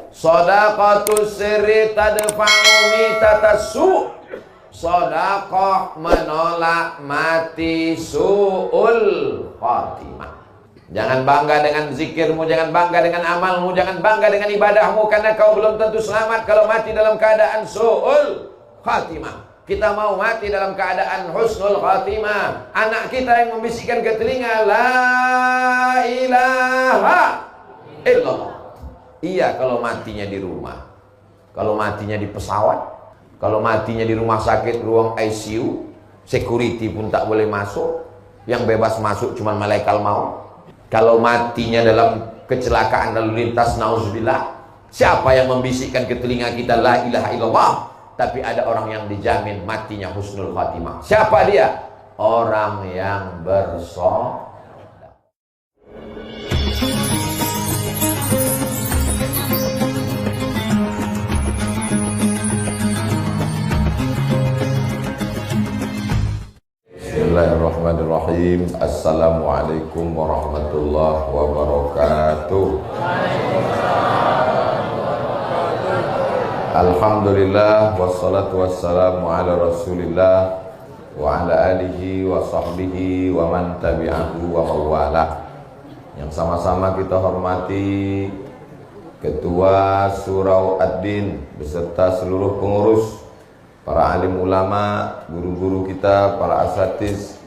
Shadaqatus sirri tadfa'u mitatassu. Sedekah menolak mati su'ul khatimah. Jangan bangga dengan zikirmu, jangan bangga dengan amalmu, jangan bangga dengan ibadahmu, karena kau belum tentu selamat kalau mati dalam keadaan su'ul khatimah. Kita mau mati dalam keadaan husnul khatimah. Anak kita yang membisikkan ke telinga, la ilaha illallah. Iya kalau matinya di rumah, kalau matinya di pesawat, kalau matinya di rumah sakit, ruang ICU, security pun tak boleh masuk, yang bebas masuk cuma malaikat maut. Kalau matinya dalam kecelakaan lalu lintas, nauzubillah, siapa yang membisikkan ke telinga kita la ilaha illallah? Tapi ada orang yang dijamin matinya husnul khatimah. Siapa dia? Orang yang bersedekah. Bismillahirrahmanirrahim. Assalamualaikum warahmatullahi wabarakatuh. Alhamdulillah wassalatu wassalamu ala Rasulillah wa ala alihi wa sahbihi wa man tabi'ahu wa mawalah. Yang sama-sama kita hormati Ketua Surau Ad-Din beserta seluruh pengurus, para alim ulama, guru-guru kita, para asatiz,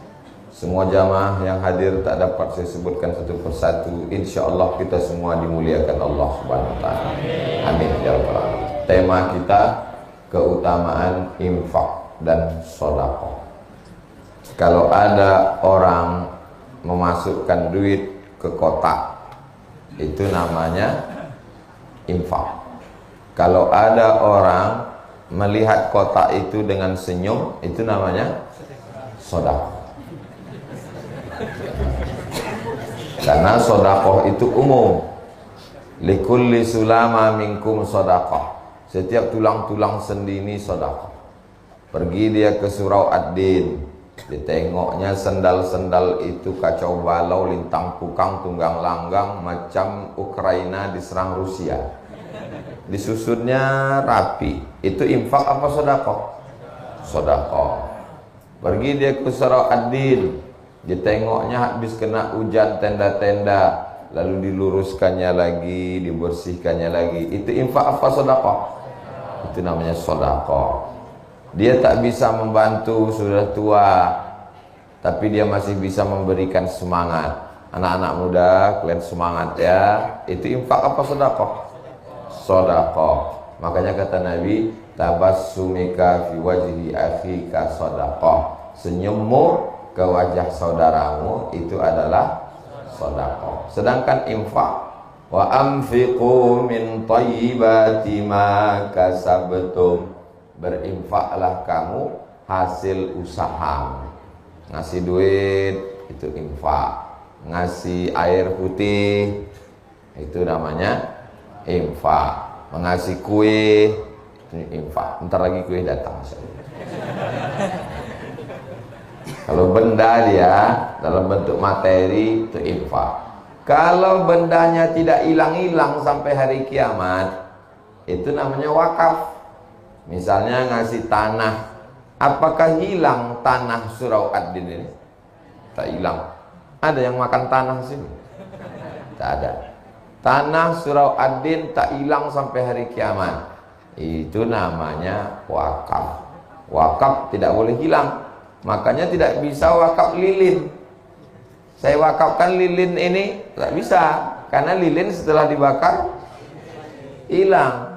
semua jamaah yang hadir tak dapat saya sebutkan satu persatu. InsyaAllah kita semua dimuliakan Allah Subhanahu wa ta'ala. Amin ya rabbal alamin. Tema kita keutamaan infak dan sedekah. Kalau ada orang memasukkan duit ke kotak, itu namanya infak. Kalau ada orang melihat kotak itu dengan senyum, itu namanya sedekah. Karena sedekah itu umum. Likulli sulama minkum sedekah. Setiap tulang-tulang sendi ini sedekah. Pergi dia ke Surau Ad-Din, ditengoknya sendal-sendal itu kacau balau, lintang pukang, tunggang langgang, macam Ukraina diserang Rusia. Disusunnya rapi. Itu infak apa sedekah? Sedekah. Pergi dia ke Surau Ad-Din, ditengoknya habis kena hujan tenda-tenda, lalu diluruskannya lagi, dibersihkannya lagi. Itu infak apa sedekah? Itu namanya sedekah. Dia tak bisa membantu, sudah tua, tapi dia masih bisa memberikan semangat. Anak-anak muda, kalian semangat ya. Itu infak apa sedekah? Sedekah. Makanya kata Nabi, tabassumika fi wajhi akhika sedekah. Senyummu ke wajah saudaramu itu adalah sedekah. Sedangkan infak, wa anfiqu min thayyibati ma kasabtum, berinfaklah kamu hasil usaha. Ngasih duit itu infak, ngasih air putih itu namanya infak, mengasih kue itu infak. Bentar lagi kue datang. Kalau benda dia dalam bentuk materi itu infak. Kalau bendanya tidak hilang-hilang sampai hari kiamat, itu namanya wakaf. Misalnya ngasih tanah, apakah hilang tanah Surau Ad-Din ini? Tak hilang. Ada yang makan tanah sini? Tak ada. Tanah Surau Ad-Din tak hilang sampai hari kiamat. Itu namanya wakaf. Wakaf tidak boleh hilang. Makanya tidak bisa wakaf lilin. Saya wakafkan lilin ini, tak bisa, karena lilin setelah dibakar hilang.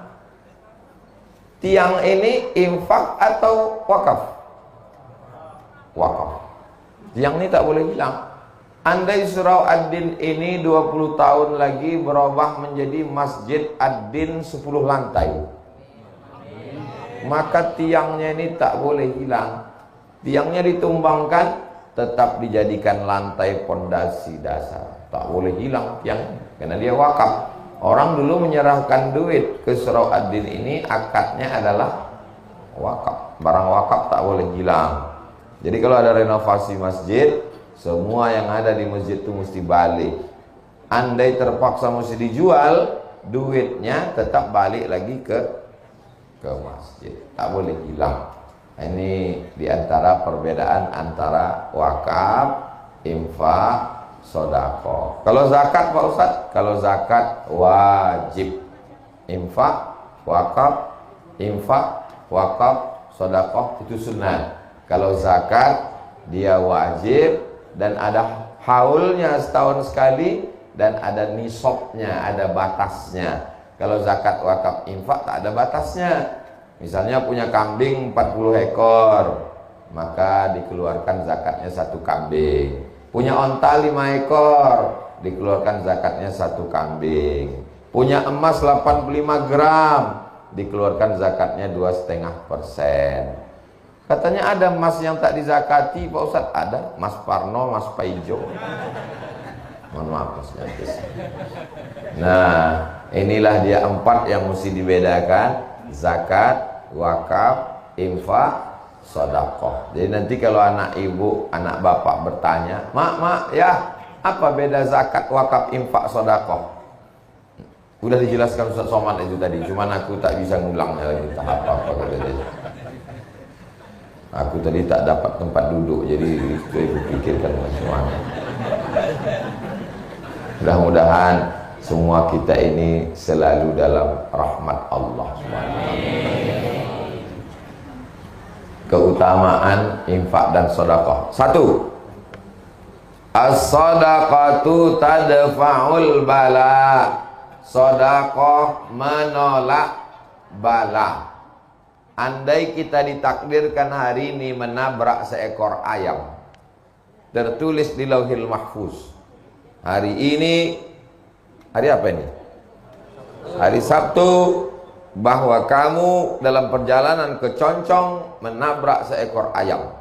Tiang ini infak atau wakaf? Wakaf. Tiang ini tak boleh hilang. Andai Surau Ad-Din ini 20 tahun lagi berubah menjadi Masjid Ad-Din 10 lantai, maka tiangnya ini tak boleh hilang. Tiangnya ditumbangkan, tetap dijadikan lantai pondasi dasar. Tak boleh hilang tiangnya, karena dia wakaf. Orang dulu menyerahkan duit ke Surau Ad-Din ini, akadnya adalah wakaf. Barang wakaf tak boleh hilang. Jadi kalau ada renovasi masjid, semua yang ada di masjid itu mesti balik. Andai terpaksa mesti dijual, duitnya tetap balik lagi ke masjid, tak boleh hilang. Ini diantara perbedaan antara wakaf, infak, sedekah. Kalau zakat Pak Ustaz, kalau zakat wajib, infak, wakaf, sedekah itu sunnah. Kalau zakat dia wajib dan ada haulnya setahun sekali dan ada nisabnya, ada batasnya. Kalau zakat, wakaf, infak tak ada batasnya. Misalnya punya kambing 40 ekor, maka dikeluarkan zakatnya 1 kambing. Punya onta 5 ekor, dikeluarkan zakatnya 1 kambing. Punya emas 85 gram, dikeluarkan zakatnya 2,5%. Katanya ada emas yang tak dizakati Pak Ustaz. Ada, Mas Parno, Mas Paijo. Mohon maaf Mas Jantis. Nah, inilah dia 4 yang mesti dibedakan: zakat, wakaf, infak, sedekah. Jadi nanti kalau anak ibu, anak bapak bertanya, mak ya, apa beda zakat, wakaf, infak, sedekah? Udah dijelaskan Ustaz Somad itu tadi, cuman aku tak bisa ngulangnya lagi, tak apa-apa kata dia. Aku tadi tak dapat tempat duduk, jadi itu aku pikirkan semuanya. Mudah-mudahan semua kita ini selalu dalam rahmat Allah SWT. Keutamaan infak dan sedekah. 1. As-sadaqatu tadfa'ul bala. Sedekah menolak bala. Andai kita ditakdirkan hari ini menabrak seekor ayam, tertulis di Lauhil Mahfuz, hari ini, hari apa ini? Hari Sabtu, bahwa kamu dalam perjalanan ke Concong menabrak seekor ayam,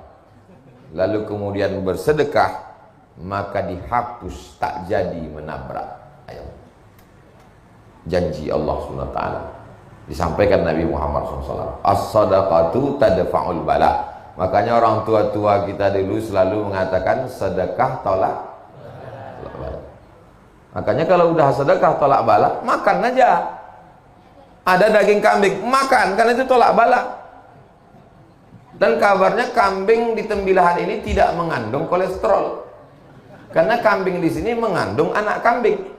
lalu kemudian bersedekah, maka dihapus, tak jadi menabrak ayam. Janji Allah SWT disampaikan Nabi Muhammad SAW. As-sadaqatu tadfa'ul bala. Makanya orang tua-tua kita dulu selalu mengatakan sedekah tolak bala. Makanya kalau udah sedekah tolak bala, makan aja. Ada daging kambing, makan, karena itu tolak bala. Dan kabarnya kambing di tembilahan ini tidak mengandung kolesterol, karena kambing di sini mengandung anak kambing.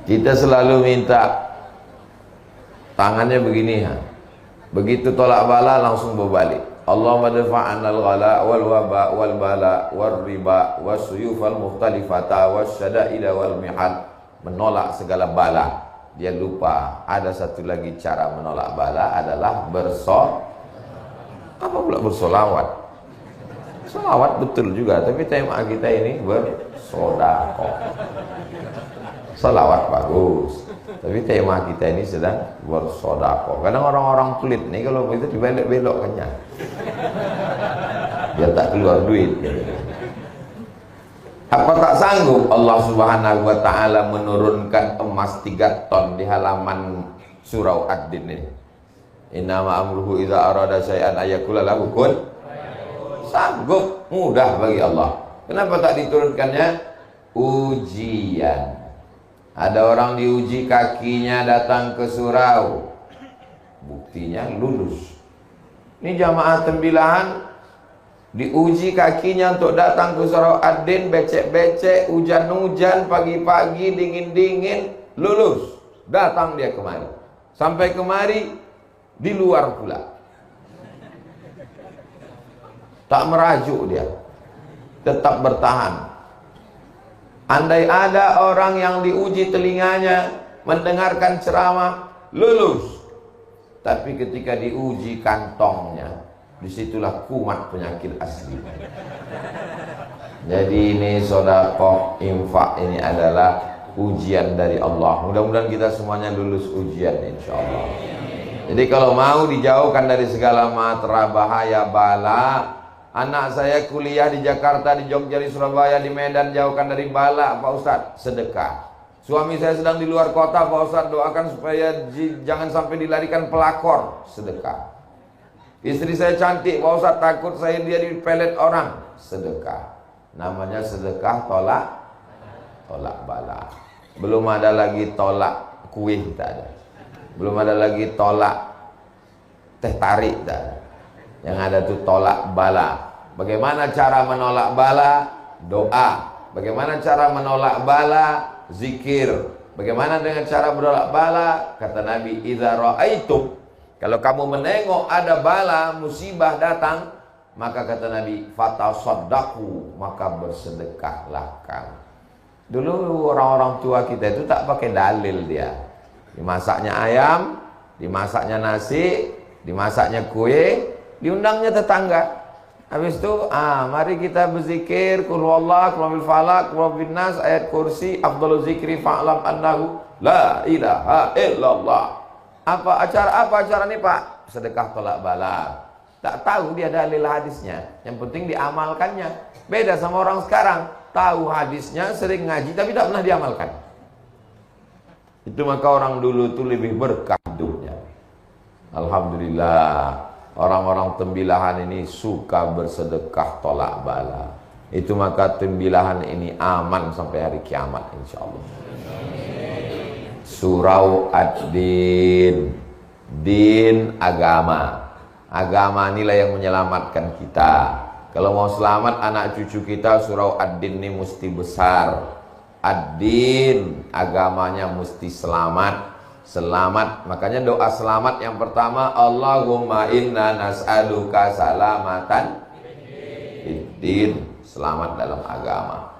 Kita selalu minta tangannya begini ya. Begitu tolak bala langsung berbalik. Allahumma dafa'anal ghala wal waba wal bala wal riba wasyuyufal mukhtalifata wasyada'ida wal mihan. Menolak segala bala. Dia lupa ada satu lagi cara menolak bala adalah apa pula bersolawat. Solawat betul juga, tapi tema kita ini bersedekah. Salawat bagus, tapi tema kita ini sedang bersedekah. Kadang orang-orang pelit nih kalau begitu dibelok-belokkannya, biar tak keluar duit. Apa tak sanggup Allah Subhanahu wa Ta'ala menurunkan emas 3 ton di halaman surau Ad-Din ini? Innama amruhu idza arada syai'an ayakula lahu kun. Sanggup, mudah bagi Allah. Kenapa tak diturunkannya? Ujian. Ada orang diuji kakinya datang ke surau, buktinya lulus. Ini jamaah tembilahan diuji kakinya untuk datang ke surau Ad-Din, becek-becek, hujan-hujan, pagi-pagi, dingin-dingin, lulus. Datang dia kemari. Sampai kemari di luar pula. Tak merajuk dia, tetap bertahan. Andai ada orang yang diuji telinganya mendengarkan ceramah, lulus. Tapi ketika diuji kantongnya, disitulah kumat penyakit asli. Jadi ini sedekah, infak ini adalah ujian dari Allah. Mudah-mudahan kita semuanya lulus ujian insya Allah. Jadi kalau mau dijauhkan dari segala matra bahaya bala. Anak saya kuliah di Jakarta, di Jogja, di Surabaya, di Medan, jauhkan dari bala Pak Ustadz, sedekah. Suami saya sedang di luar kota Pak Ustadz, doakan supaya jangan sampai dilarikan pelakor, sedekah. Istri saya cantik Pak Ustadz, takut dia dipelet orang, sedekah. Namanya sedekah tolak bala. Belum ada lagi tolak kuih, tak ada. Belum ada lagi tolak teh tarik, tak ada. Yang ada tuh tolak bala. Bagaimana cara menolak bala? Doa. Bagaimana cara menolak bala? Zikir. Bagaimana dengan cara menolak bala? Kata Nabi, idza ra'aitum, kalau kamu menengok ada bala, musibah datang, maka kata Nabi, fatasaddaqu, maka bersedekahlah kamu. Dulu orang-orang tua kita itu tak pakai dalil dia. Dimasaknya ayam, dimasaknya nasi, dimasaknya kue, diundangnya tetangga. Habis itu, mari kita berzikir, qul huwallahu, qul huwal falaq, qul huwal nas, ayat kursi, afdhalu zikri fa'lam annahu la ilaha illallah. Apa acara ini, Pak? Sedekah tolak bala. Tak tahu dia dalil hadisnya. Yang penting diamalkannya. Beda sama orang sekarang, tahu hadisnya, sering ngaji tapi tak pernah diamalkan. Itu maka orang dulu itu lebih berkah hidupnya. Alhamdulillah. Orang-orang tembilahan ini suka bersedekah tolak bala. Itu maka tembilahan ini aman sampai hari kiamat insyaallah. Surau ad-din. Din agama. Agama inilah yang menyelamatkan kita. Kalau mau selamat anak cucu kita, surau ad-din ini mesti besar. Ad-din, agamanya mesti selamat. Selamat, makanya doa selamat yang pertama, Allahumma inna nas'aluka salamatan fiddin, selamat dalam agama.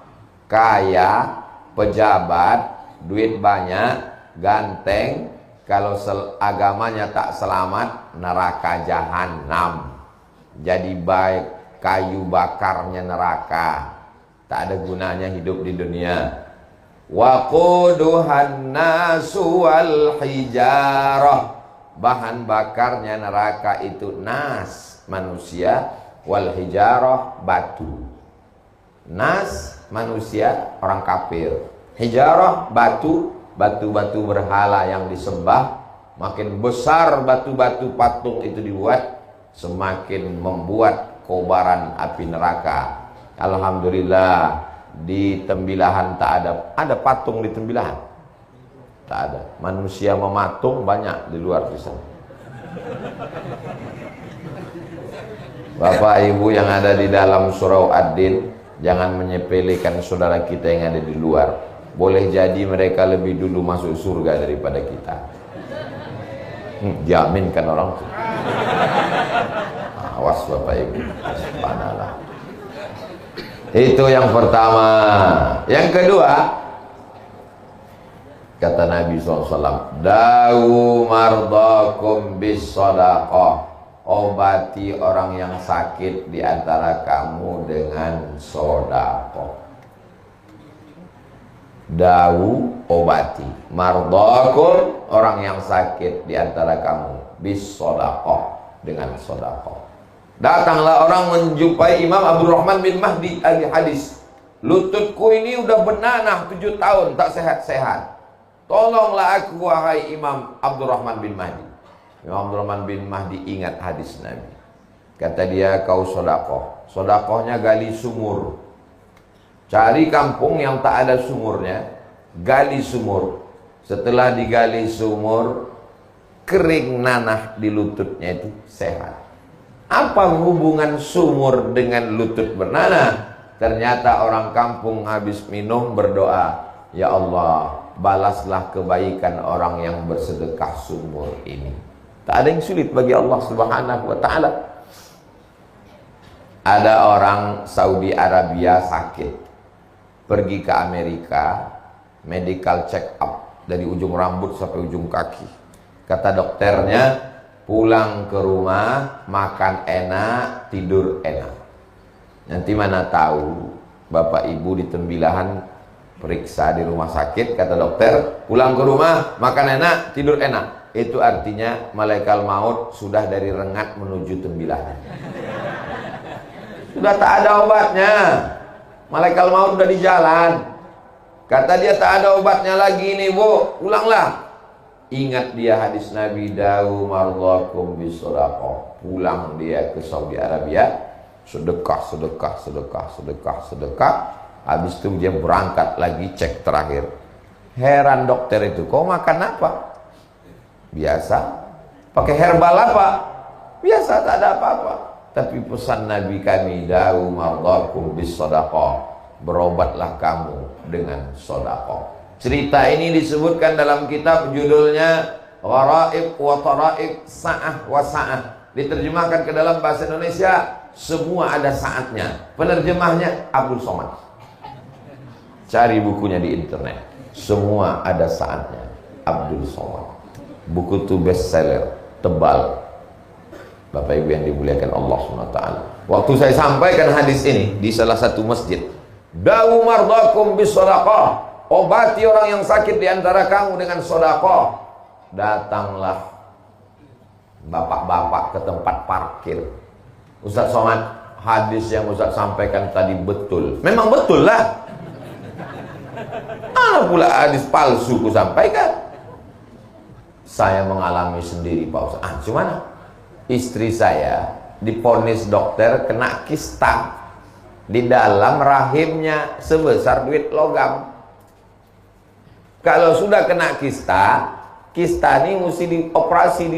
Kaya, pejabat, duit banyak, ganteng, kalau agamanya tak selamat, neraka jahanam. Jadi baik kayu bakarnya neraka, tak ada gunanya hidup di dunia. Waquduhan nasu wal hijarah, bahan bakarnya neraka itu nas, manusia, wal hijarah, batu. Nas, manusia, orang kafir. Hijarah, batu, batu-batu berhala yang disembah. Makin besar batu-batu patung itu dibuat, semakin membuat kobaran api neraka. Alhamdulillah, di Tembilahan tak ada patung di Tembilahan, tak ada. Manusia mematung banyak di luar di sana. Bapak Ibu yang ada di dalam surau ad-din, jangan menyepelekan saudara kita yang ada di luar. Boleh jadi mereka lebih dulu masuk surga daripada kita. Jamin kan orang itu. Awas Bapak Ibu. Subhanallah. Itu yang pertama. Yang kedua, kata Nabi SAW, dawu mardakum bis sadaqah, obati orang yang sakit di antara kamu dengan sedekah. Dawu, obati, mardakum, orang yang sakit di antara kamu bis sadaqah, dengan sedekah. Datanglah orang menjumpai Imam Abdurrahman bin Mahdi ahli hadis. Lututku ini udah benanah 7 tahun, tak sehat-sehat. Tolonglah aku wahai Imam Abdurrahman bin Mahdi. Imam Abdurrahman bin Mahdi ingat hadis Nabi. Kata dia, kau sedekah. Sedekahnya gali sumur. Cari kampung yang tak ada sumurnya, gali sumur. Setelah digali sumur, kering nanah di lututnya itu sehat. Apa hubungan sumur dengan lutut bernanah? Ternyata orang kampung habis minum berdoa, ya Allah, balaslah kebaikan orang yang bersedekah sumur ini. Tak ada yang sulit bagi Allah Subhanahu wa ta'ala. Ada orang Saudi Arabia sakit, pergi ke Amerika, medical check up dari ujung rambut sampai ujung kaki. Kata dokternya, pulang ke rumah, makan enak, tidur enak. Nanti mana tahu Bapak Ibu di Tembilahan periksa di rumah sakit, kata dokter, pulang ke rumah, makan enak, tidur enak. Itu artinya malaikat maut sudah dari Rengat menuju Tembilahan. Sudah tak ada obatnya. Malaikat maut sudah di jalan. Kata dia, tak ada obatnya lagi nih Bu, pulanglah. Ingat dia hadis Nabi, dawu mardakum bis sadaqah. Pulang dia ke Saudi Arabia, sedekah, sedekah, sedekah, sedekah, sedekah. Habis itu dia berangkat lagi cek terakhir. Heran dokter itu, kau makan apa? Biasa. Pakai herbal apa? Biasa, tak ada apa-apa. Tapi pesan Nabi kami, da'u mardakum bis sadaqah, berobatlah kamu dengan sedekah. Cerita ini disebutkan dalam kitab judulnya Gharaib wa Taraib Sa'ah wa Sa'ah. Diterjemahkan ke dalam bahasa Indonesia, semua ada saatnya. Penerjemahnya Abdul Somad. Cari bukunya di internet. Semua ada saatnya. Abdul Somad. Buku itu bestseller, tebal. Bapak Ibu yang dimuliakan Allah SWT. Waktu saya sampaikan hadis ini di salah satu masjid, da'u mardakum bis sadaqah, obati orang yang sakit di antara kamu dengan sedekah. Datanglah bapak-bapak ke tempat parkir. Ustaz Somad, hadis yang Ustaz sampaikan tadi betul. Memang betul lah. Mana pula hadis palsu ku sampaikan? Saya mengalami sendiri Pak Ustaz. Gimana? Istri saya diponis dokter kena kista di dalam rahimnya sebesar duit logam. Kalau sudah kena kista, kista ini mesti dioperasi,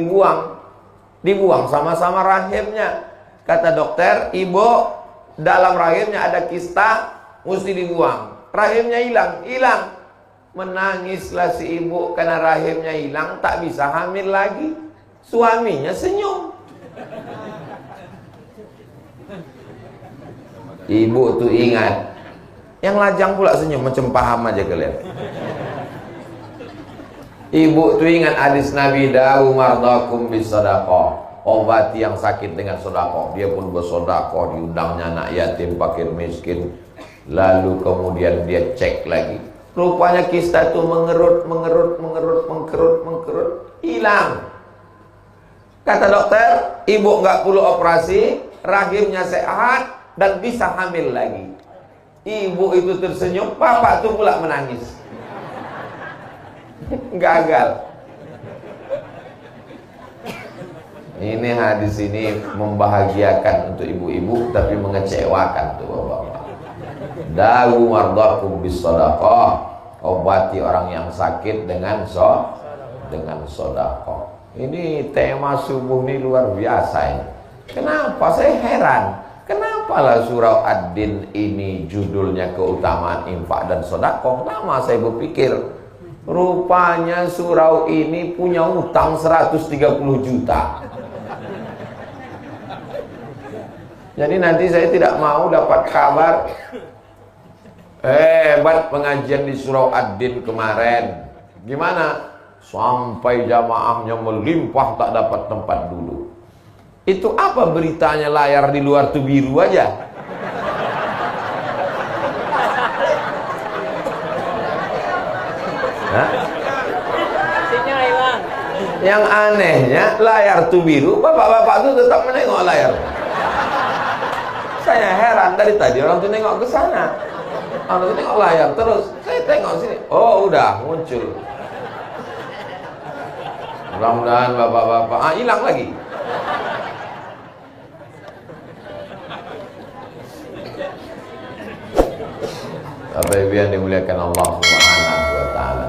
dibuang sama-sama rahimnya. Kata dokter, ibu dalam rahimnya ada kista, mesti dibuang. Rahimnya hilang. Menangislah si ibu karena rahimnya hilang, tak bisa hamil lagi. Suaminya senyum. Ibu tuh ingat, yang lajang pula senyum, macam paham aja kalian. Ibu tuh ingat hadis Nabi, da'u mardakum bis sadaqah, obati yang sakit dengan sedekah. Dia pun bersedekah, diundangnya anak yatim, fakir miskin. Lalu kemudian dia cek lagi, rupanya kista itu mengerut, hilang. Kata dokter, ibu nggak perlu operasi, rahimnya sehat dan bisa hamil lagi. Ibu itu tersenyum, bapak tuh pula menangis. Gagal. Ini hadis ini membahagiakan untuk ibu-ibu, tapi mengecewakan tuh bapak-bapak. Da'u mardakum bis sadaqah, obati orang yang sakit dengan sedekah. Ini tema subuh ini luar biasa ini. Kenapa saya heran? Kenapa lah surau Ad-Din ini judulnya keutamaan infak dan sedekah? Lama saya berpikir, rupanya surau ini punya utang 130 juta. Jadi nanti saya tidak mau dapat kabar, hebat pengajian di surau Ad-Din kemarin. Gimana? Sampai jamaahnya melimpah, tak dapat tempat duduk. Itu apa beritanya, layar di luar tuh biru aja? Hah? Yang anehnya layar tuh biru, bapak-bapak tuh tetap menengok layar. Saya heran, dari tadi orang tuh nengok ke sana, orang tuh nengok layar terus. Saya tengok sini, oh udah muncul. Mudah-mudahan bapak-bapak hilang lagi. Bapak Ibu yang dimuliakan Allah Subhanahu wa taala.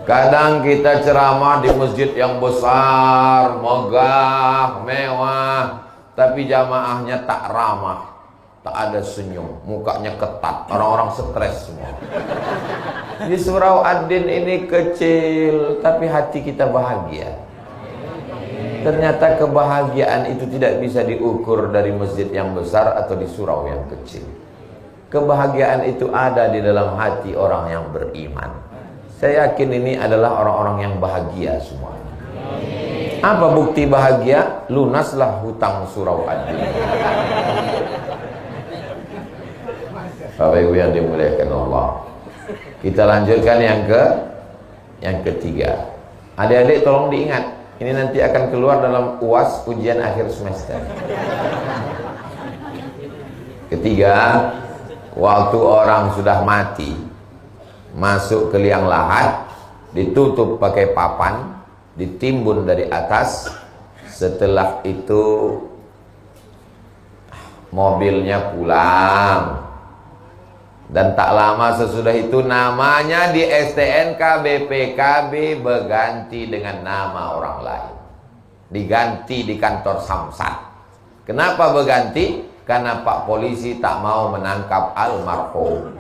Kadang kita ceramah di masjid yang besar, megah, mewah, tapi jamaahnya tak ramah, tak ada senyum, mukanya ketat, orang-orang stres semua. Di surau Ad-Din ini kecil, tapi hati kita bahagia. Ternyata kebahagiaan itu tidak bisa diukur dari masjid yang besar atau di surau yang kecil. Kebahagiaan itu ada di dalam hati orang yang beriman. Saya yakin ini adalah orang-orang yang bahagia semua. Apa bukti bahagia? Lunaslah hutang surau Ad-Din. Bapak Ibu yang dimuliakan Allah, kita lanjutkan yang ketiga. Adik-adik tolong diingat, ini nanti akan keluar dalam UAS, ujian akhir semester. Ketiga, waktu orang sudah mati, masuk ke liang lahat, ditutup pakai papan, ditimbun dari atas. Setelah itu mobilnya pulang. Dan tak lama sesudah itu namanya di STNK BPKB berganti dengan nama orang lain. Diganti di kantor Samsat. Kenapa berganti? Karena Pak Polisi tak mau menangkap almarhum.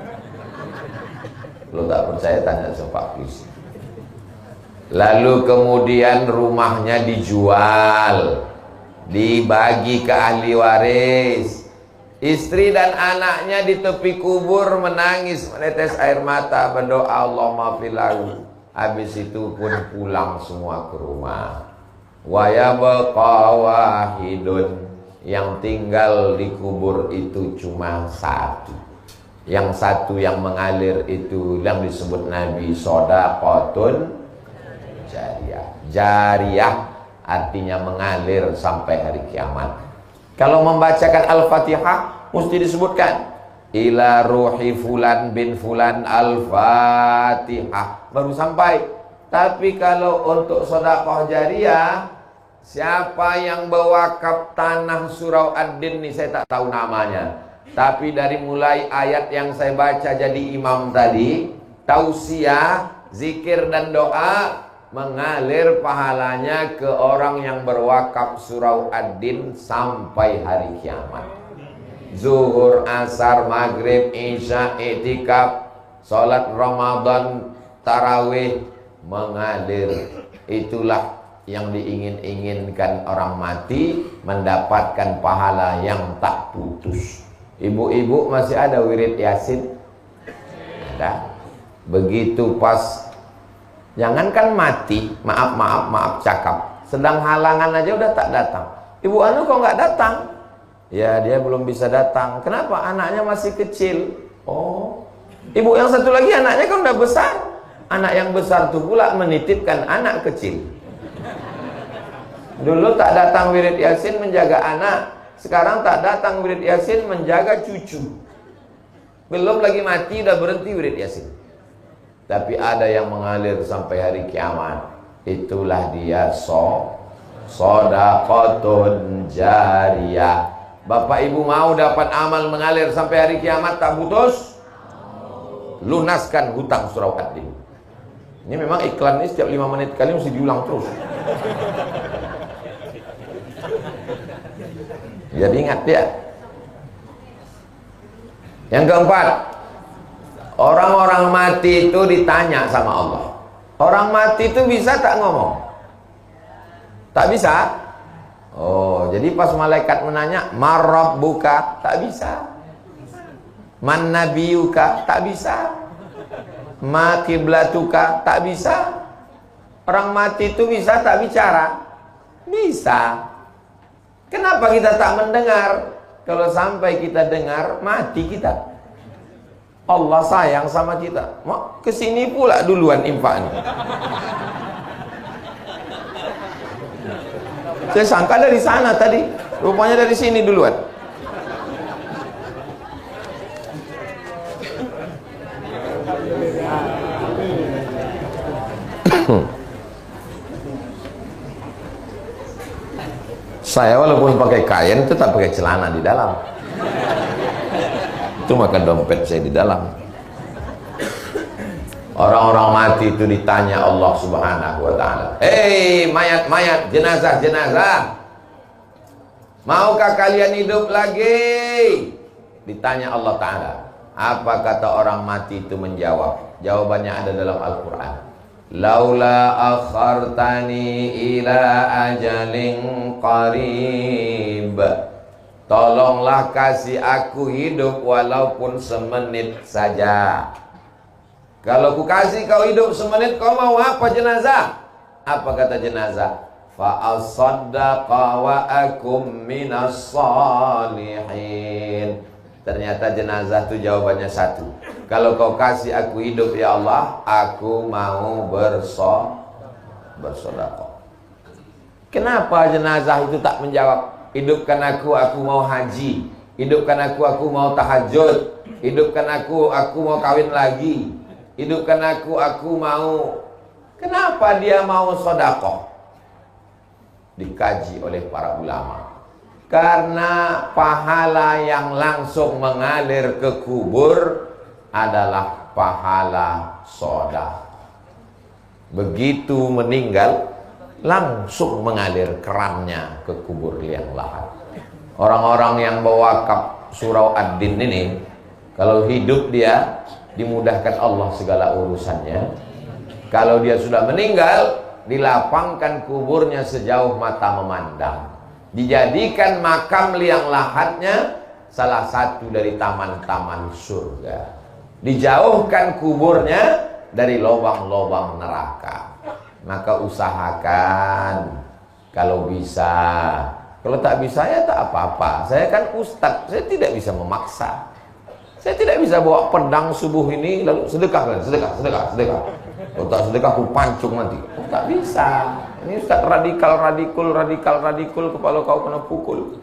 Lo tak percaya tanya sama Pak Polisi. Lalu kemudian rumahnya dijual, dibagi ke ahli waris. Istri dan anaknya di tepi kubur menangis, menetes air mata, berdoa Allahumma filahu. Habis itu pun pulang semua ke rumah. Wa yabqa wahidun, yang tinggal di kubur itu cuma satu. Yang satu yang mengalir itu yang disebut Nabi shadaqatun jariyah. Jariyah artinya mengalir sampai hari kiamat. Kalau membacakan Al-Fatihah mesti disebutkan ila ruhi fulan bin fulan Al-Fatihah, baru sampai. Tapi kalau untuk sedekah jariyah, siapa yang berwakaf tanah Surau Ad-Din ini saya tak tahu namanya. Tapi dari mulai ayat yang saya baca jadi imam tadi, tausiah, zikir dan doa, mengalir pahalanya ke orang yang berwakaf Surau Ad-Din sampai hari kiamat. Zuhur, asar, maghrib, isya, i'tikaf, salat Ramadan, tarawih, mengalir. Itulah yang diingin-inginkan orang mati, mendapatkan pahala yang tak putus. Ibu-ibu masih ada wirid Yasin? Ada. Begitu pas, jangankan mati, maaf cakap, sedang halangan aja udah tak datang. Ibu anu kok nggak datang? Ya dia belum bisa datang. Kenapa? Anaknya masih kecil. Oh, ibu yang satu lagi anaknya kan udah besar. Anak yang besar tuh pula menitipkan anak kecil. Dulu tak datang wirid Yasin menjaga anak, sekarang tak datang wirid Yasin menjaga cucu. Belum lagi mati udah berhenti wirid Yasin. Tapi ada yang mengalir sampai hari kiamat. Itulah dia shadaqatun jariyah. Bapak ibu mau dapat amal mengalir sampai hari kiamat tak putus? Lunaskan hutang Surau Ad-Din. Ini memang iklan ini setiap 5 menit kali mesti diulang terus. Jadi ingat ya. Yang keempat, orang-orang mati itu ditanya sama Allah. Orang mati itu bisa tak ngomong? Tak bisa. Oh, jadi pas malaikat menanya, "Marabbuka?" Tak bisa. "Man nabiyuka?" Tak bisa. "Ma qiblatuka?" Tak bisa. Orang mati itu bisa tak bicara? Bisa. Kenapa kita tak mendengar? Kalau sampai kita dengar, mati kita. Allah sayang sama kita. Mau kesini pula duluan infaknya. Saya sangka dari sana tadi, rupanya dari sini duluan. Saya walaupun pakai kain tetap pakai celana di dalam. Itu maka dompet saya di dalam. Orang-orang mati itu ditanya Allah Subhanahu wa ta'ala, "Hei mayat-mayat, jenazah-jenazah, maukah kalian hidup lagi?" Ditanya Allah Ta'ala. Apa kata orang mati itu menjawab? Jawabannya ada dalam Al-Quran. "Laula akhartani ila ajalin qarib." Tolonglah kasih aku hidup walaupun semenit saja. Kalau ku kasih kau hidup semenit, kau mau apa jenazah? Apa kata jenazah? Fa asaddaqa wa akum minas salihin. Ternyata jenazah itu jawabannya satu. Kalau kau kasih aku hidup ya Allah, aku mau bersedekah. Kenapa jenazah itu tak menjawab? Hidupkan aku mau haji. Hidupkan aku mau tahajud. Hidupkan aku mau kawin lagi. Hidupkan aku mau. Kenapa dia mau sedekah? Dikaji oleh para ulama. Karena pahala yang langsung mengalir ke kubur adalah pahala sedekah. Begitu meninggal langsung mengalir kerannya ke kubur liang lahat. Orang-orang yang berwakaf surau ad-din ini, kalau hidup dia dimudahkan Allah segala urusannya. Kalau dia sudah meninggal, dilapangkan kuburnya sejauh mata memandang, dijadikan makam liang lahatnya salah satu dari taman-taman surga, dijauhkan kuburnya dari lubang-lubang neraka. Maka usahakan kalau bisa. Kalau tak bisa ya tak apa-apa. Saya kan ustadz, saya tidak bisa memaksa. Saya tidak bisa bawa pedang subuh ini lalu sedekah. Kalau tak sedekah aku pancung nanti. Oh, tak bisa. Ini ustadz radikal kepala kau kena pukul.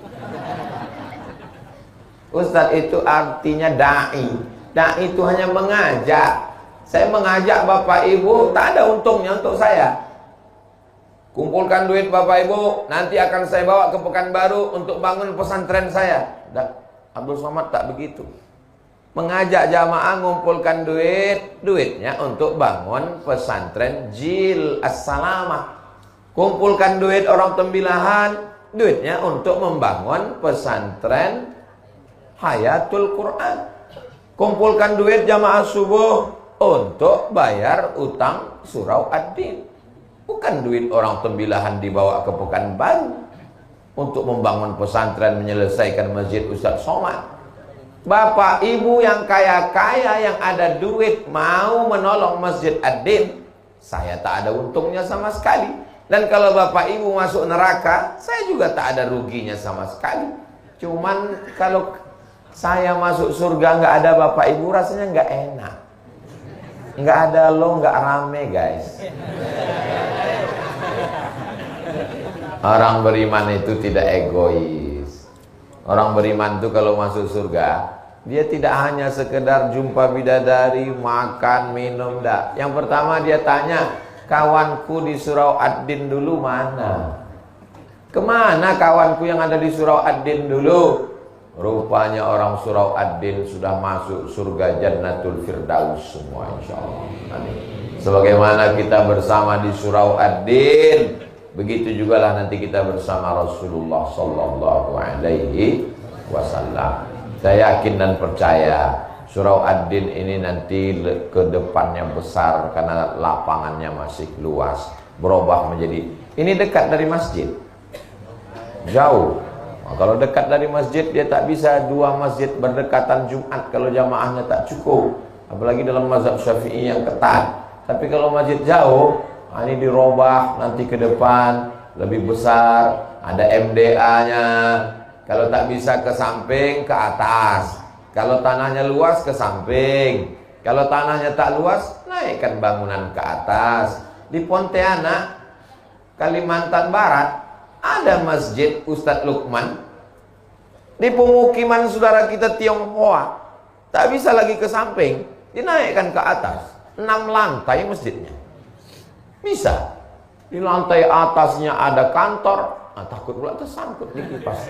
Ustadz itu artinya dai. Dai itu hanya mengajak. Saya mengajak Bapak Ibu, tak ada untungnya untuk saya. Kumpulkan duit Bapak Ibu, nanti akan saya bawa ke Pekanbaru untuk bangun pesantren saya. Abdul Somad tak begitu. Mengajak jamaah ngumpulkan duitnya untuk bangun pesantren Jil As-Salamah. Kumpulkan duit orang tembilahan, duitnya untuk membangun pesantren Hayatul Quran. Kumpulkan duit jamaah subuh untuk bayar utang surau ad-din. Bukan duit orang tembilahan dibawa ke Pekanbaru untuk membangun pesantren, menyelesaikan masjid Ustaz Somad. Bapak Ibu yang kaya-kaya yang ada duit mau menolong masjid ad-din, saya tak ada untungnya sama sekali. Dan kalau Bapak Ibu masuk neraka, saya juga tak ada ruginya sama sekali. Cuman kalau saya masuk surga nggak ada Bapak Ibu, rasanya nggak enak. Nggak ada lo, nggak rame guys. Orang beriman itu tidak egois. Orang beriman itu kalau masuk surga, dia tidak hanya sekedar jumpa bidadari, makan, minum, dak. Yang pertama dia tanya, kawanku di surau ad-din dulu mana? Kemana kawanku yang ada di surau ad-din dulu? Rupanya orang surau ad-din sudah masuk surga Jannatul Firdaus semua insyaallah. Amin. Sebagaimana kita bersama di surau ad-din, begitu jugalah nanti kita bersama Rasulullah sallallahu alaihi wasallam. Saya yakin dan percaya surau ad-din ini nanti ke depannya besar karena lapangannya masih luas, berubah menjadi, ini dekat dari masjid, jauh. Nah, kalau dekat dari masjid dia tak bisa dua masjid berdekatan Jumat kalau jamaahnya tak cukup, apalagi dalam mazhab Syafi'i yang ketat. Tapi kalau masjid jauh, ini dirubah nanti ke depan lebih besar, ada MDA-nya. Kalau tak bisa ke samping, ke atas. Kalau tanahnya luas, ke samping. Kalau tanahnya tak luas, naikkan bangunan ke atas. Di Pontianak, Kalimantan Barat, ada masjid Ustadz Lukman. Di pemukiman saudara kita Tionghoa, tak bisa lagi ke samping, dinaikkan ke atas. 6 lantai masjidnya. Bisa. Di lantai atasnya ada kantor, takut pula tersangkut di kipas.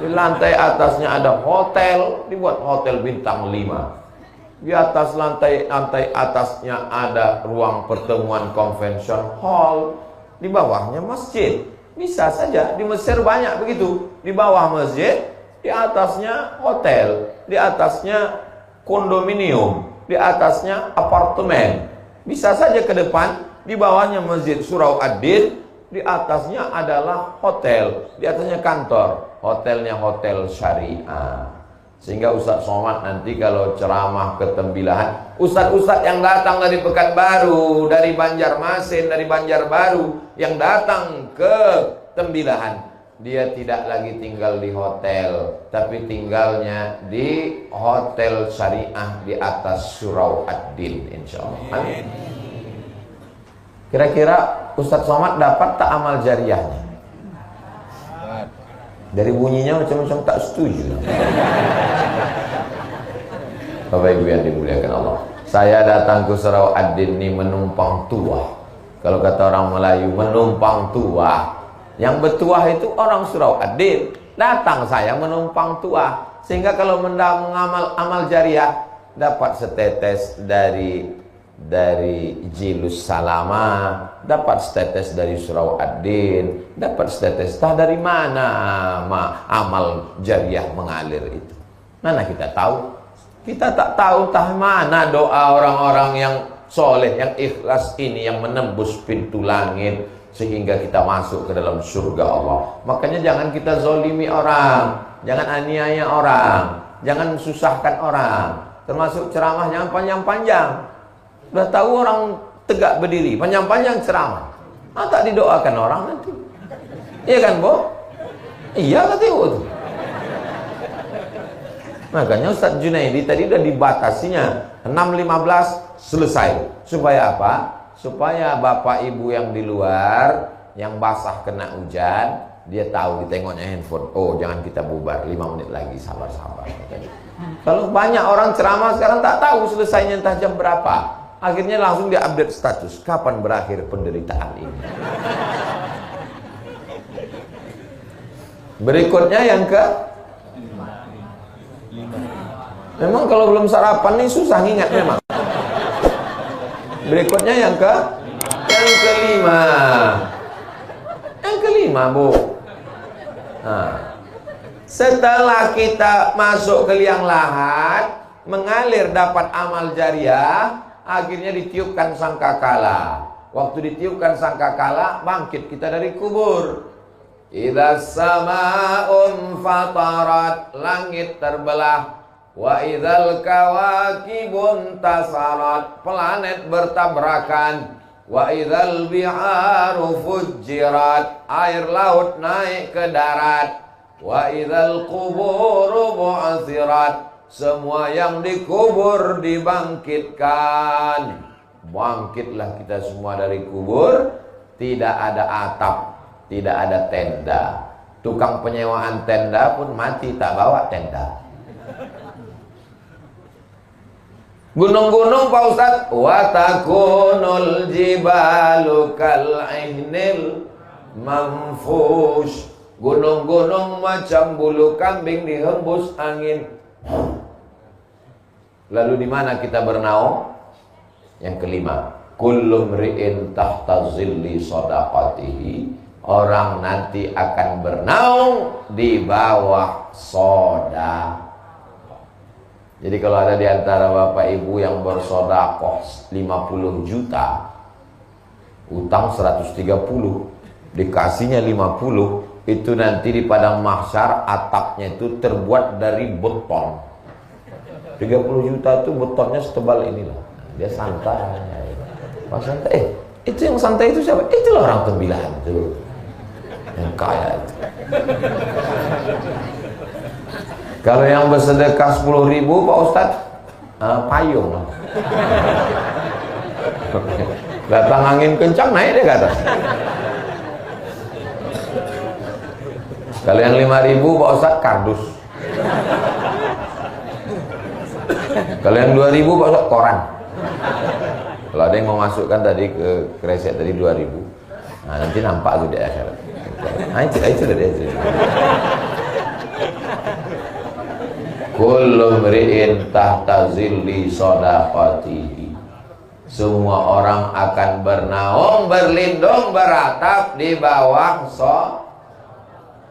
Di lantai atasnya ada hotel, dibuat hotel bintang 5. Di atas lantai atasnya ada ruang pertemuan convention hall. Di bawahnya masjid. Bisa saja, di Mesir banyak begitu. Di bawah masjid, di atasnya hotel, di atasnya kondominium, di atasnya apartemen. Bisa saja ke depan, di bawahnya masjid surau ad-din, di atasnya adalah hotel, di atasnya kantor. Hotelnya hotel syariah. Sehingga Ustaz Somad nanti kalau ceramah ke tembilahan, ustaz-ustaz yang datang dari Pekanbaru, dari Banjarmasin, dari Banjarbaru, yang datang ke tembilahan, dia tidak lagi tinggal di hotel, tapi tinggalnya di hotel syariah di atas surau ad-din insyaallah. Amin. Kira-kira Ustaz Somad dapat tak amal jariahnya? Dari bunyinya macam-macam tak setuju. Bapak Ibu yang dimuliakan Allah, saya datang ke surau ad-din ini menumpang tuah. Kalau kata orang Melayu, menumpang tuah. Yang bertuah itu orang surau Ad-Din. Datang saya menumpang tuah, sehingga kalau mengamal amal jariah dapat setetes dari Jilus Salama, dapat setetes dari surau Ad-Din, dapat setetes. Tah dari mana amal jariah mengalir itu? Mana kita tahu? Kita tak tahu tah mana doa orang-orang yang soleh, yang ikhlas ini yang menembus pintu langit sehingga kita masuk ke dalam surga Allah. Makanya jangan kita zolimi orang, jangan aniaya orang, jangan susahkan orang. Termasuk ceramah jangan panjang-panjang. Udah tahu orang tegak berdiri, panjang-panjang ceramah. Tak didoakan orang nanti. Iya kan, Bo? Iya kata Ibu tuh. Makanya Ustaz Junaidi tadi udah dibatasinya 6.15 selesai. Supaya apa? Supaya bapak ibu yang di luar, yang basah kena hujan, dia tahu, ditengoknya handphone. Oh, jangan kita bubar, 5 menit lagi, sabar-sabar. Kalau banyak orang ceramah sekarang tak tahu selesainya entah jam berapa. Akhirnya langsung dia update status, kapan berakhir penderitaan ini. Berikutnya yang ke memang kalau belum sarapan nih susah ngingat memang. Berikutnya yang kelima. Yang kelima, Bu. Nah, setelah kita masuk ke liang lahat, mengalir dapat amal jariah, akhirnya ditiupkan sangkakala. Waktu ditiupkan sangkakala, bangkit kita dari kubur. Idza samaa'un fatarat, langit terbelah. Wa idzal kawakibun tasarat, planet bertabrakan. Wa idzal bi'aru fujjirat, air laut naik ke darat. Wa idzal quburu bu'athirat, semua yang dikubur dibangkitkan. Bangkitlah kita semua dari kubur. Tidak ada atap, tidak ada tenda. Tukang penyewaan tenda pun mati tak bawa tenda. Gunung-gunung Pak Ustaz, wa takunul jibalu kal'ihnil manfush, gunung-gunung macam bulu kambing dihembus angin. Lalu di mana kita bernaung? Yang kelima, kullu mri'in tahta zilli shadaqatihi, orang nanti akan bernaung di bawah sedekah. Jadi kalau ada di antara bapak ibu yang bersedekah 50 juta, utang 130, dikasihnya 50, itu nanti di padang mahsyar atapnya itu terbuat dari beton. 30 juta itu betonnya setebal inilah. Dia santai. Pas santai, itu yang santai itu siapa? Itulah orang tembilahan itu. Yang kaya itu. Kalau yang bersedekah 10.000 Pak Ustadz, payung lah. Datang angin kencang naik dia ke atas. Kalau yang 5.000 Pak Ustadz, kardus. Kalau yang 2.000 Pak Ustadz, koran. Kalau ada yang mau masukkan tadi ke kresek tadi 2.000, nah nanti nampak tuh di akhirat. Nah itu dari itu. Kullu mri'in tahta zilli shadaqatihi, semua orang akan bernaung, berlindung, beratap di bawah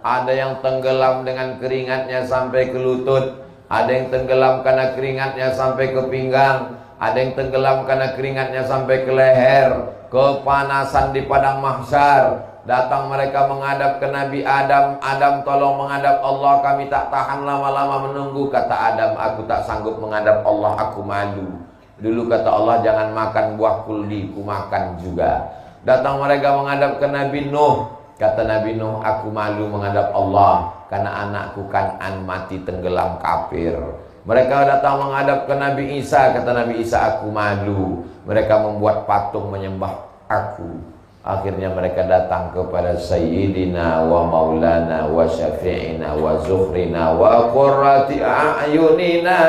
ada yang tenggelam dengan keringatnya sampai ke lutut, ada yang tenggelam karena keringatnya sampai ke pinggang, ada yang tenggelam karena keringatnya sampai ke leher. Kepanasan di padang mahsyar. Datang mereka menghadap ke Nabi Adam. Adam, tolong menghadap Allah, kami tak tahan lama-lama menunggu. Kata Adam, aku tak sanggup menghadap Allah, aku malu. Dulu kata Allah, jangan makan buah kuldi, ku makan juga. Datang mereka menghadap ke Nabi Nuh. Kata Nabi Nuh, aku malu menghadap Allah, karena anakku Kan'an mati tenggelam kafir. Mereka datang menghadap ke Nabi Isa. Kata Nabi Isa, aku malu. Mereka membuat patung menyembah aku. Akhirnya mereka datang kepada Sayyidina wa Maulana wa Syafi'ina wa Zuhrina wa Qurrati a'yunina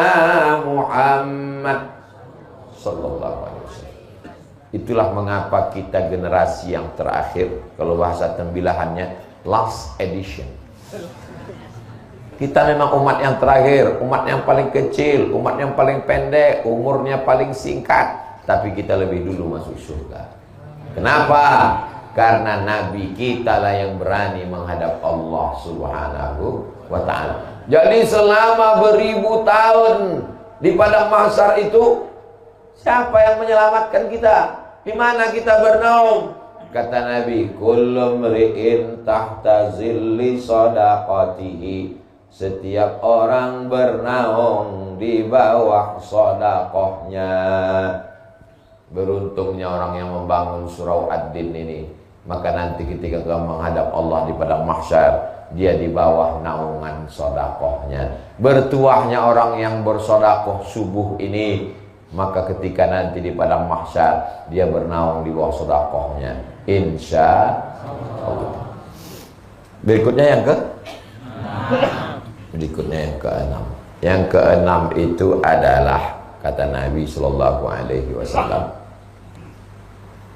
Muhammad sallallahu alaihi wasallam. Itulah mengapa kita generasi yang terakhir, kalau bahasa tembilahannya, last edition. Kita memang umat yang terakhir, umat yang paling kecil, umat yang paling pendek, umurnya paling singkat, tapi kita lebih dulu masuk surga. Kenapa? Karena Nabi kita lah yang berani menghadap Allah Subhanahu wa ta'ala. Jadi selama beribu tahun di padang mahsyar itu, siapa yang menyelamatkan kita? Di mana kita bernaung? Kata Nabi, kullu mri'in tahta zilli shadaqatihi. Setiap orang bernaung di bawah sedekahnya. Beruntungnya orang yang membangun surau Ad-Din ini. Maka nanti ketika kita menghadap Allah di padang mahsyar, dia di bawah naungan sedekahnya. Bertuahnya orang yang bersedekah subuh ini, maka ketika nanti di padang mahsyar, dia bernaung di bawah sedekahnya. Insya Allah. Berikutnya yang yang keenam. Yang keenam itu adalah kata Nabi sallallahu alaihi wasallam,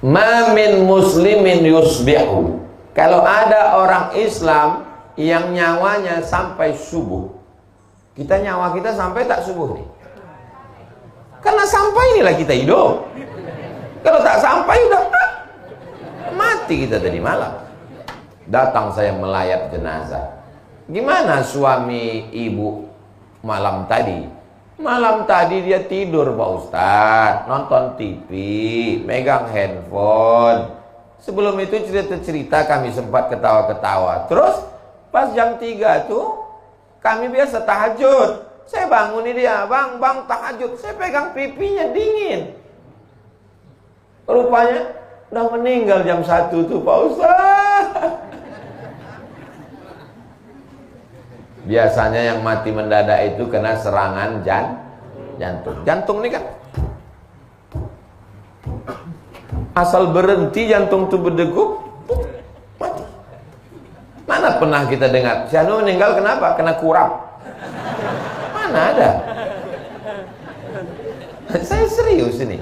"Ma min muslimin yusbihu." Kalau ada orang Islam yang nyawanya sampai subuh. Nyawa kita sampai tak subuh nih? Karena sampai inilah kita hidup. Kalau tak sampai udah mati kita tadi malam. Datang saya melayat jenazah. Gimana suami ibu malam tadi? Malam tadi dia tidur Pak Ustadz, nonton TV, megang handphone. Sebelum itu cerita-cerita kami sempat ketawa-ketawa. Terus pas jam 3 tuh kami biasa tahajud. Saya bangunin dia, bang tahajud. Saya pegang pipinya dingin. Rupanya udah meninggal jam 1 tuh Pak Ustadz. Biasanya yang mati mendadak itu kena serangan jantung. Jantung ini kan asal berhenti jantung tuh berdegup, mati. Mana pernah kita dengar si anu meninggal kenapa? Kena kurap. Mana ada? Saya serius ini.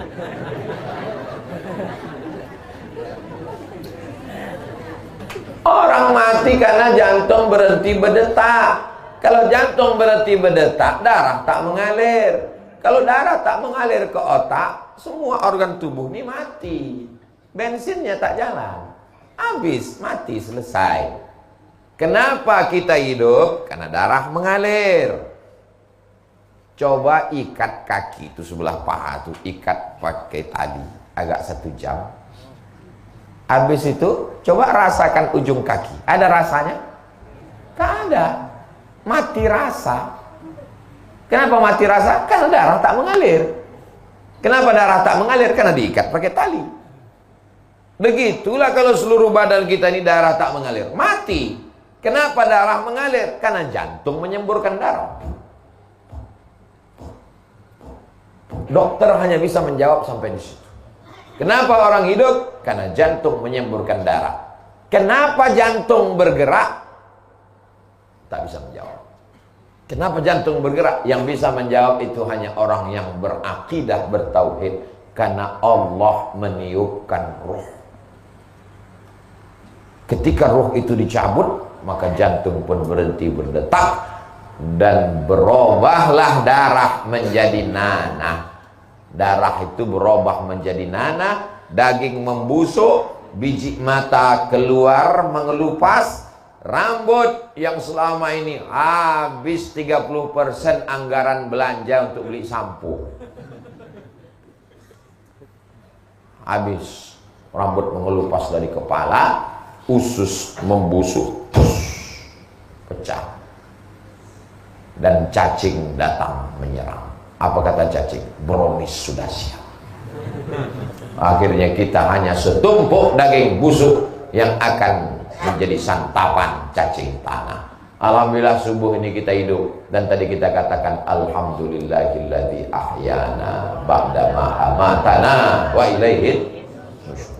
Orang mati karena jantung berhenti berdetak. Kalau jantung berhenti berdetak, darah tak mengalir. Kalau darah tak mengalir ke otak, semua organ tubuh ini mati. Bensinnya tak jalan. Habis, mati, selesai. Kenapa kita hidup? Karena darah mengalir. Coba ikat kaki itu sebelah paha tuh, ikat pakai tali agak 1 jam. Habis itu coba rasakan ujung kaki. Ada rasanya? Tak ada. Mati rasa. Kenapa mati rasa? Karena darah tak mengalir. Kenapa darah tak mengalir? Karena diikat pakai tali. Begitulah kalau seluruh badan kita ini darah tak mengalir, mati. Kenapa darah mengalir? Karena jantung menyemburkan darah. Dokter hanya bisa menjawab sampai di situ. Kenapa orang hidup? Karena jantung menyemburkan darah. Kenapa jantung bergerak? Tak bisa menjawab. Kenapa jantung bergerak? Yang bisa menjawab itu hanya orang yang berakidah, bertauhid. Karena Allah meniupkan ruh. Ketika ruh itu dicabut, maka jantung pun berhenti berdetak. Dan berubahlah darah menjadi nanah. Darah itu berubah menjadi nanah, daging membusuk, biji mata keluar mengelupas, rambut yang selama ini habis 30% anggaran belanja untuk beli sampo. Habis, rambut mengelupas dari kepala, usus membusuk, pecah. Dan cacing datang menyerang. Apa kata cacing? Brownies sudah siap. Akhirnya kita hanya setumpuk daging busuk yang akan menjadi santapan cacing tanah. Alhamdulillah subuh ini kita hidup. Dan tadi kita katakan alhamdulillahilladzi ahyana ba'dama amatana wa ilaihi nusyur.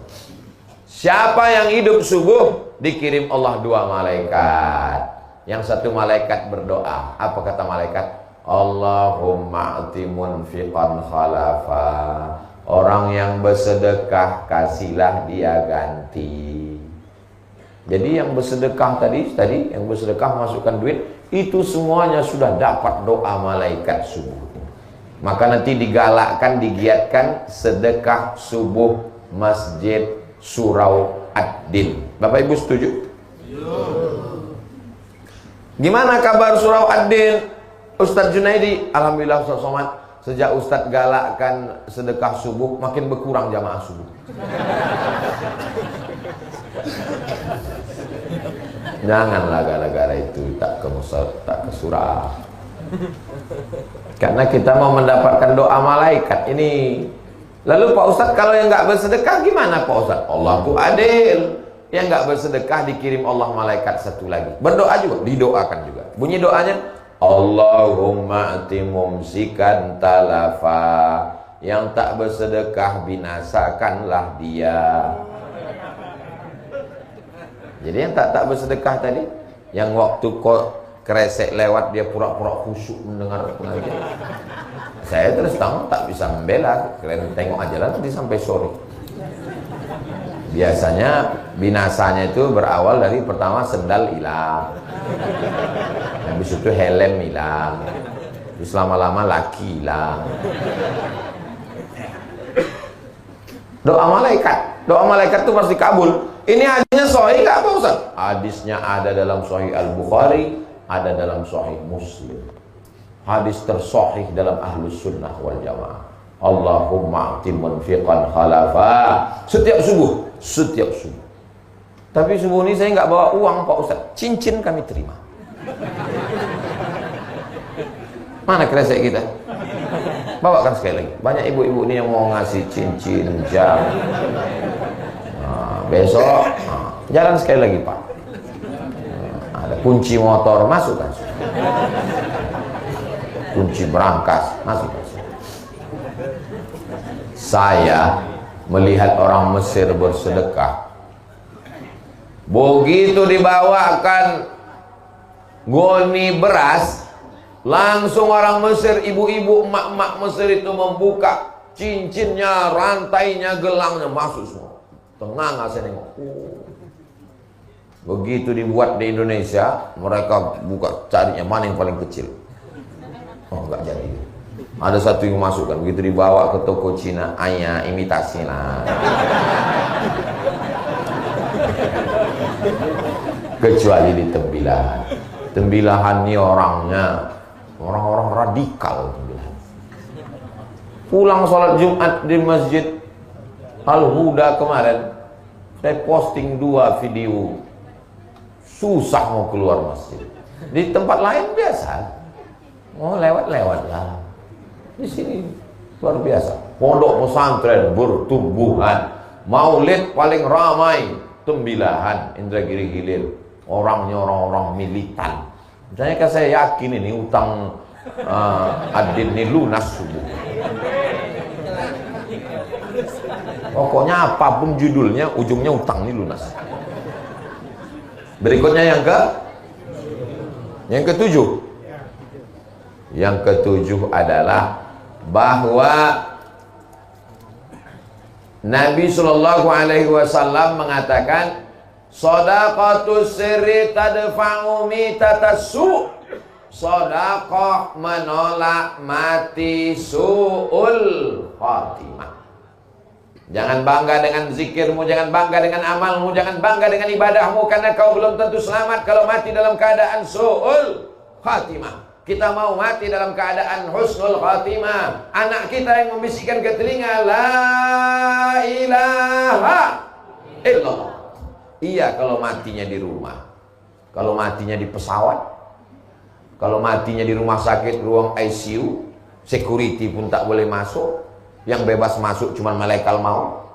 Siapa yang hidup subuh dikirim Allah 2 malaikat. Yang satu malaikat berdoa. Apa kata malaikat? Allahumma ati munfiqan khalafa. Orang yang bersedekah kasihlah dia ganti. Jadi yang bersedekah tadi yang bersedekah masukkan duit, itu semuanya sudah dapat doa malaikat subuh. Maka nanti digalakkan, digiatkan sedekah subuh Masjid Surau Ad-Din. Bapak Ibu setuju? Gimana kabar Surau Ad-Din? Ustadz Junaidi, alhamdulillah Ustadz Somad, sejak Ustadz galakkan sedekah subuh, makin berkurang jamaah subuh. Janganlah gara-gara itu tak ke surau. Karena kita mau mendapatkan doa malaikat ini. Lalu Pak Ustadz, kalau yang nggak bersedekah gimana Pak Ustadz? Allah itu adil. Yang nggak bersedekah dikirim Allah malaikat satu lagi. Berdoa juga, didoakan juga. Bunyi doanya, Allahumma ati mumsikan talafa. Yang tak bersedekah binasakanlah dia. Jadi yang tak bersedekah tadi, yang waktu kok kresek lewat dia pura-pura khusyuk mendengar pengajian. Saya terus terang tak bisa membela, kalian tengok aja lah nanti sampai sore. Biasanya binasanya itu berawal dari pertama sendal hilang, habis itu helm hilang, terus lama-lama laki hilang. Doa malaikat itu pasti kabul. Ini hadisnya sahih nggak Pak Ustaz? Hadisnya ada dalam Sahih Al-Bukhari, ada dalam Sahih Muslim. Hadis tersahih dalam Ahlus Sunnah wal Jamaah. Allahumma a'ti munfiqan khalafa. Setiap subuh. Tapi subuh ini saya nggak bawa uang Pak Ustaz. Cincin kami terima. Mana kresek kita? Bawakan sekali lagi. Banyak ibu-ibu ini yang mau ngasih cincin, jam. Besok jalan sekali lagi Pak. Ada kunci motor, masukkan. Kunci berangkas, masukkan. Saya melihat orang Mesir bersedekah. Begitu dibawakan goni beras, langsung orang Mesir, ibu-ibu, emak-emak Mesir itu membuka cincinnya, rantainya, gelangnya, masuk semua. Tenang saya nengok. Begitu dibuat di Indonesia, mereka buka carinya mana yang paling kecil. Oh enggak jadi. Ada satu yang masukkan, begitu dibawa ke toko Cina, ayah imitasi lah. Kecuali di Tembilahan. Tembilahan ini orangnya orang-orang radikal. Pulang sholat Jumat di Masjid Al-Huda kemarin, saya posting 2 video. Susah mau keluar masjid. Di tempat lain biasa, mau lewat-lewat lah. Di sini luar biasa. Pondok pesantren bertumbuhan. Maulid paling ramai Tembilahan, Indragiri Hilir. Orangnya orang-orang militan. Misalnya kan saya yakin ini utang Ad-Din ini lunas subuh. Pokoknya apapun judulnya, ujungnya utang ini lunas. Berikutnya yang ketujuh. Yang ketujuh adalah bahwa Nabi Shallallahu Alaihi Wasallam mengatakan, shadaqatus sirri tadfa'u mitatassu. Shadaqah menolak mati su'ul khatimah. Jangan bangga dengan zikirmu, jangan bangga dengan amalmu, jangan bangga dengan ibadahmu, karena kau belum tentu selamat kalau mati dalam keadaan su'ul khatimah. Kita mau mati dalam keadaan husnul khatimah. Anak kita yang membisikkan ke telinga, la ilaha illallah. Iya kalau matinya di rumah. Kalau matinya di pesawat, kalau matinya di rumah sakit, ruang ICU, security pun tak boleh masuk. Yang bebas masuk cuma malaikat maut.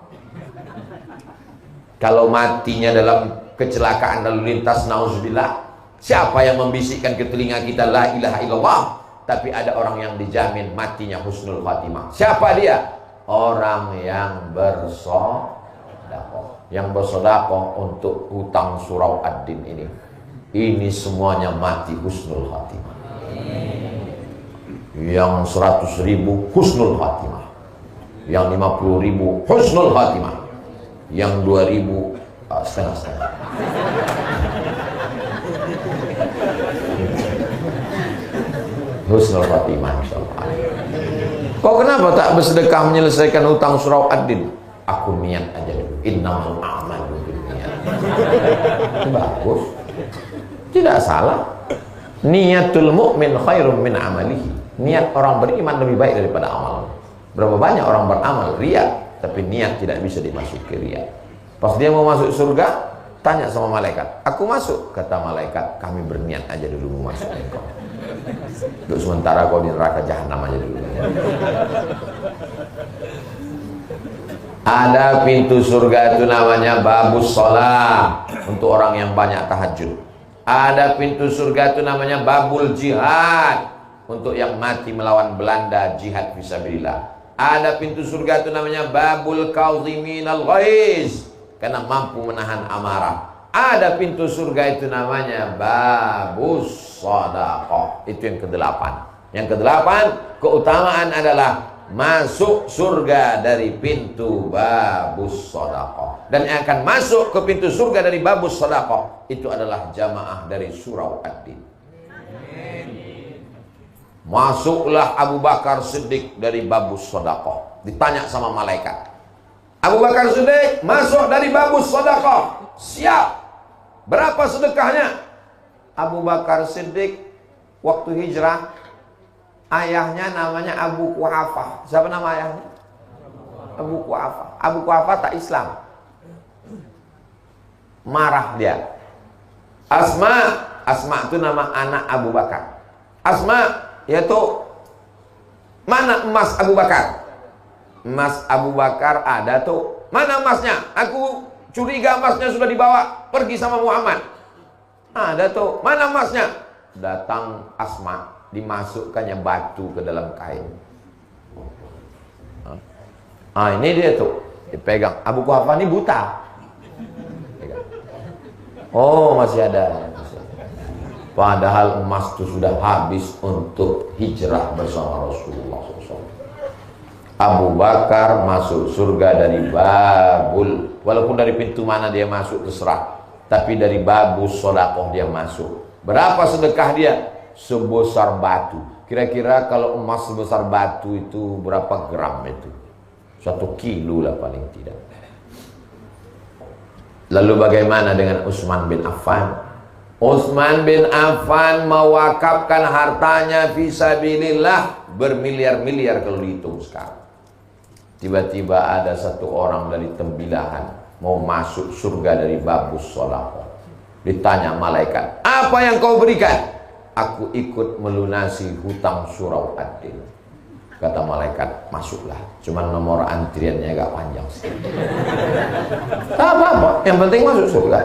Kalau matinya dalam kecelakaan lalu lintas, nauzubillah, siapa yang membisikkan ke telinga kita la ilaha illallah, tapi ada orang yang dijamin matinya husnul khatimah. Siapa dia? Orang yang bersedekah. Yang bersedekah untuk hutang Surau Ad-Din ini. Ini semuanya mati husnul khatimah. Yang 100.000 husnul khatimah. Yang 50.000 husnul khatimah. Yang 2.000 setengah-setengah. Husnul Khotimah insyaallah. Kok kenapa tak bersedekah menyelesaikan utang surau ad-din? Aku niat aja dulu. Innamal a'malu binniyat. Bagus. Tidak salah. Niatul mu'min khairum min amalihi. Niat orang beriman lebih baik daripada amal. Berapa banyak orang beramal riya, tapi niat tidak bisa dimasuki riya. Pas dia mau masuk surga, tanya sama malaikat, aku masuk. Kata malaikat, kami berniat aja dulu mau masuk engkau. Untuk sementara kau di neraka jahanam aja dulu. Ada pintu surga itu namanya babus sholat, untuk orang yang banyak tahajud. Ada pintu surga itu namanya babul jihad, untuk yang mati melawan Belanda, jihad fisabilillah. Ada pintu surga itu namanya babul kaudhiminal ghaiz, karena mampu menahan amarah. Ada pintu surga itu namanya babus shadaqah, itu yang ke-8. Yang ke-8, keutamaan adalah masuk surga dari pintu babus shadaqah. Dan yang akan masuk ke pintu surga dari babus shadaqah itu adalah jamaah dari surau ad-din. Masuklah Abu Bakar Siddiq dari babus shadaqah. Ditanya sama malaikat, Abu Bakar Siddiq masuk dari babus shadaqah, siap. Berapa sedekahnya? Abu Bakar Siddiq waktu hijrah, ayahnya namanya Abu Quhafah. Siapa nama ayahnya? Abu Quhafah. Abu Quhafah tak Islam. Marah dia. Asma itu nama anak Abu Bakar. Asma, yaitu mana emas Abu Bakar? Emas Abu Bakar ada tuh. Mana emasnya? Aku curiga emasnya sudah dibawa pergi sama Muhammad. Ada tuh. Mana emasnya? Datang Asma, dimasukkannya batu ke dalam kain. Ini dia tuh, dipegang. Abu Quhafah ini buta. Pegang. Oh, masih ada. Padahal emas itu sudah habis untuk hijrah bersama Rasulullah SAW. Abu Bakar masuk surga dari babul, walaupun dari pintu mana dia masuk terserah, tapi dari babus shadaqah dia masuk. Berapa sedekah dia? Sebesar batu. Kira-kira kalau emas sebesar batu itu berapa gram itu? 1 kilo lah paling tidak. Lalu bagaimana dengan Utsman bin Affan? Utsman bin Affan mewakafkan hartanya fisabilillah bermiliar-miliar kalau dihitung sekarang. Tiba-tiba ada satu orang dari Tembilahan mau masuk surga dari babus shadaqah. Ditanya malaikat, apa yang kau berikan? Aku ikut melunasi hutang surau ad-din. Kata malaikat, masuklah. Cuman nomor antriannya agak panjang sih. Apa-apa, yang penting masuk surga.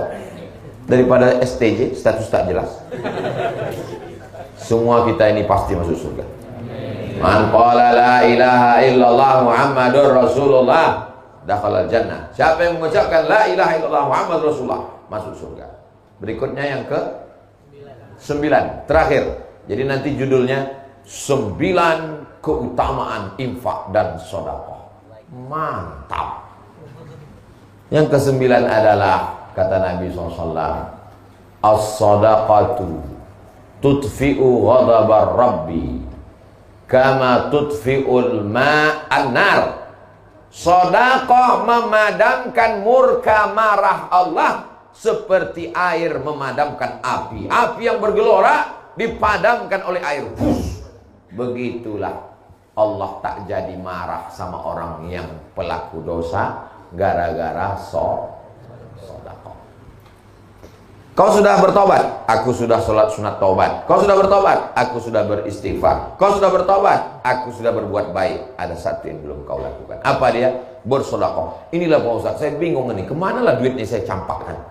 Daripada STJ, status tak jelas. Semua kita ini pasti masuk surga. Man qala la ilaha illallah Muhammadur Rasulullah dakhalal jannah. Siapa yang mengucapkan la ilaha illallah Muhammadur Rasulullah masuk surga. Berikutnya yang ke-9, terakhir. Jadi nanti judulnya 9 keutamaan infak dan sedekah. Mantap. Yang ke-9 adalah kata Nabi SAW, as-sadaqatu tudfi'u ghadabar rabbi kama tudfi'ul ma'an nar. Sedekah memadamkan murka marah Allah seperti air memadamkan api. Api yang bergelora dipadamkan oleh air. Begitulah Allah tak jadi marah sama orang yang pelaku dosa gara-gara sedekah. Kau sudah bertobat, aku sudah sholat sunat taubat. Kau sudah bertobat, aku sudah beristighfar. Kau sudah bertobat, aku sudah berbuat baik. Ada satu yang belum kau lakukan. Apa dia? Bersedekah. Inilah Pak Ustaz, saya bingung nih, kemana lah duitnya saya campakkan?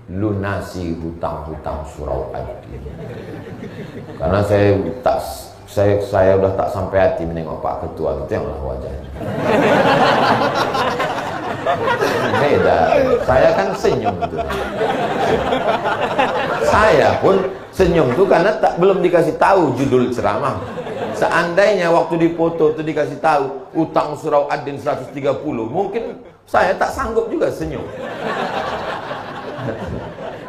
Lunasi hutang-hutang surau ad-din. Karena saya udah tak sampai hati menengok Pak Ketua, itu yang lah wajahnya. Beda. Saya kan senyum tuh. Saya pun senyum tuh karena belum dikasih tahu judul ceramah. Seandainya waktu dipoto itu dikasih tahu utang surau ad-din 130, mungkin saya tak sanggup juga senyum.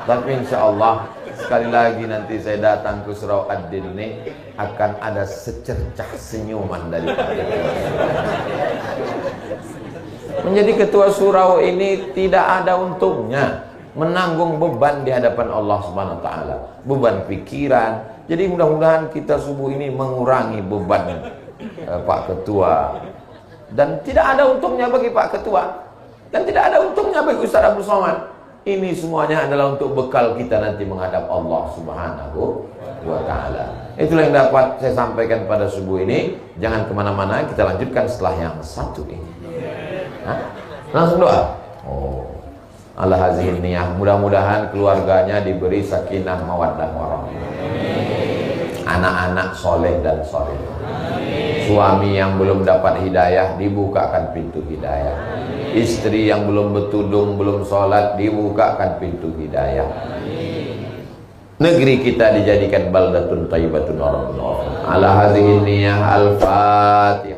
Tapi insya Allah sekali lagi nanti saya datang ke surau Ad-Din ini akan ada secercah senyuman dari menjadi ketua surau ini tidak ada untungnya, menanggung beban di hadapan Allah Subhanahu wa taala, beban pikiran. Jadi mudah-mudahan kita subuh ini mengurangi beban Pak Ketua. Dan tidak ada untungnya bagi Pak Ketua, dan tidak ada untungnya bagi Ustaz Abdul Somad. Ini semuanya adalah untuk bekal kita nanti menghadap Allah Subhanahu wa taala. Itulah yang dapat saya sampaikan pada subuh ini. Jangan kemana-mana, kita lanjutkan setelah yang satu ini. Hah? Langsung doa. Oh, ala hazihin niyah. Mudah-mudahan keluarganya diberi sakinah mawaddah warahmah. Anak-anak soleh dan soleh. Suami yang belum dapat hidayah dibukakan pintu hidayah. Istri yang belum bertudung, belum sholat dibukakan pintu hidayah. Negeri kita dijadikan baldatun thayyibatun wa rabbun ghafur. Ala hazihin niyah. Al-Fatihah.